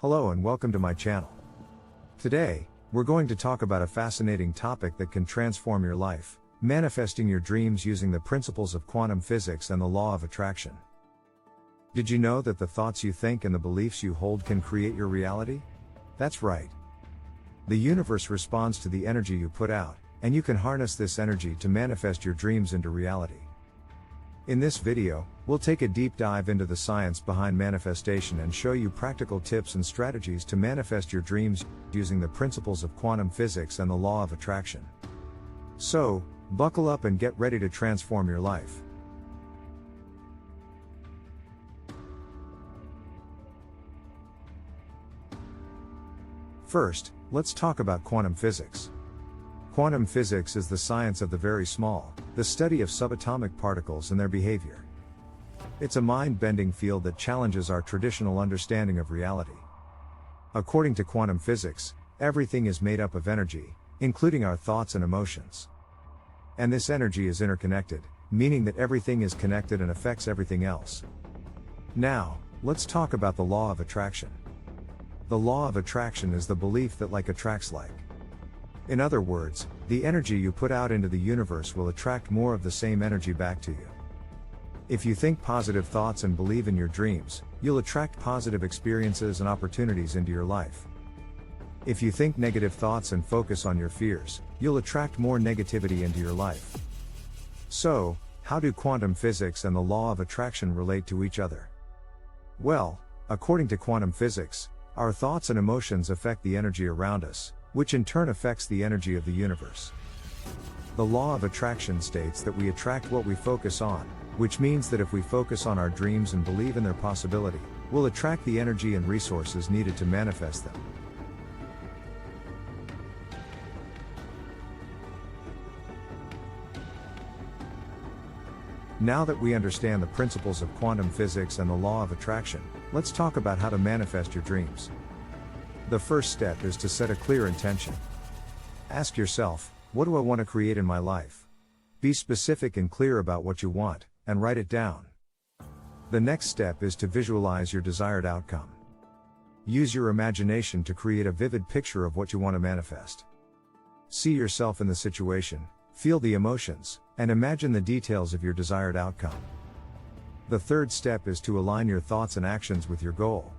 Hello and welcome to my channel. Today, we're going to talk about a fascinating topic that can transform your life, manifesting your dreams using the principles of quantum physics and the law of attraction. Did you know that the thoughts you think and the beliefs you hold can create your reality? That's right. The universe responds to the energy you put out, and you can harness this energy to manifest your dreams into reality. In this video, we'll take a deep dive into the science behind manifestation and show you practical tips and strategies to manifest your dreams using the principles of quantum physics and the law of attraction. So, buckle up and get ready to transform your life. First, let's talk about quantum physics. Quantum physics is the science of the very small, the study of subatomic particles and their behavior. It's a mind-bending field that challenges our traditional understanding of reality. According to quantum physics, everything is made up of energy, including our thoughts and emotions. And this energy is interconnected, meaning that everything is connected and affects everything else. Now, let's talk about the law of attraction. The law of attraction is the belief that like attracts like. In other words, the energy you put out into the universe will attract more of the same energy back to you. If you think positive thoughts and believe in your dreams, you'll attract positive experiences and opportunities into your life. If you think negative thoughts and focus on your fears, you'll attract more negativity into your life. So, how do quantum physics and the law of attraction relate to each other? Well, according to quantum physics, our thoughts and emotions affect the energy around us, which in turn affects the energy of the universe. The law of attraction states that we attract what we focus on, which means that if we focus on our dreams and believe in their possibility, we'll attract the energy and resources needed to manifest them. Now that we understand the principles of quantum physics and the law of attraction, let's talk about how to manifest your dreams. The first step is to set a clear intention. Ask yourself, what do I want to create in my life? Be specific and clear about what you want, and write it down. The next step is to visualize your desired outcome. Use your imagination to create a vivid picture of what you want to manifest. See yourself in the situation, feel the emotions, and imagine the details of your desired outcome. The third step is to align your thoughts and actions with your goal.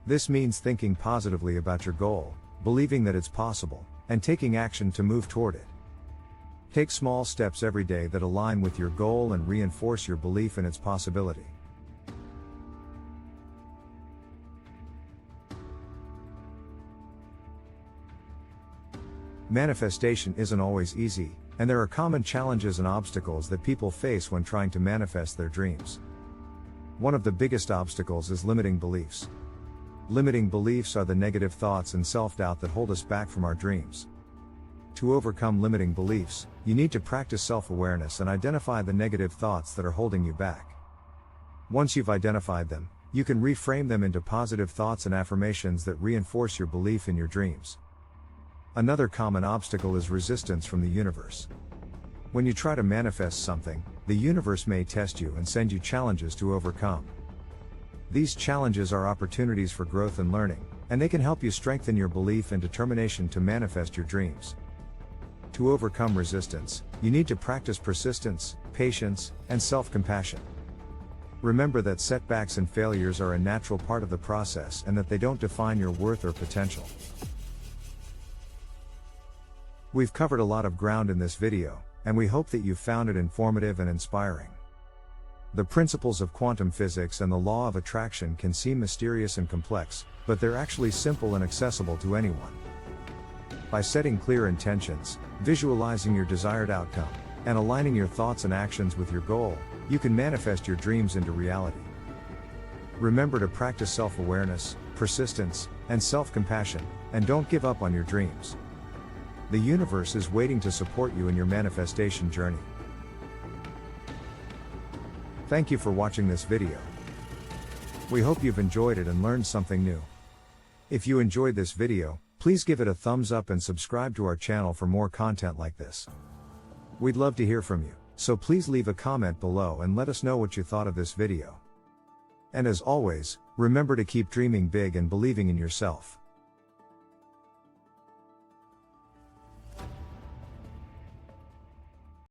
This means thinking positively about your goal, believing that it's possible, and taking action to move toward it. Take small steps every day that align with your goal and reinforce your belief in its possibility. Manifestation isn't always easy, and there are common challenges and obstacles that people face when trying to manifest their dreams. One of the biggest obstacles is limiting beliefs. Limiting beliefs are the negative thoughts and self-doubt that hold us back from our dreams. To overcome limiting beliefs, you need to practice self-awareness and identify the negative thoughts that are holding you back. Once you've identified them, you can reframe them into positive thoughts and affirmations that reinforce your belief in your dreams. Another common obstacle is resistance from the universe. When you try to manifest something, the universe may test you and send you challenges to overcome. These challenges are opportunities for growth and learning, and they can help you strengthen your belief and determination to manifest your dreams. To overcome resistance, you need to practice persistence, patience, and self-compassion. Remember that setbacks and failures are a natural part of the process and that they don't define your worth or potential. We've covered a lot of ground in this video, and we hope that you found it informative and inspiring. The principles of quantum physics and the law of attraction can seem mysterious and complex, but they're actually simple and accessible to anyone. By setting clear intentions, visualizing your desired outcome, and aligning your thoughts and actions with your goal, you can manifest your dreams into reality. Remember to practice self-awareness, persistence, and self-compassion, and don't give up on your dreams. The universe is waiting to support you in your manifestation journey. Thank you for watching this video. We hope you've enjoyed it and learned something new. If you enjoyed this video, please give it a thumbs up and subscribe to our channel for more content like this. We'd love to hear from you, so please leave a comment below and let us know what you thought of this video. And as always, Remember to keep dreaming big and believing in yourself.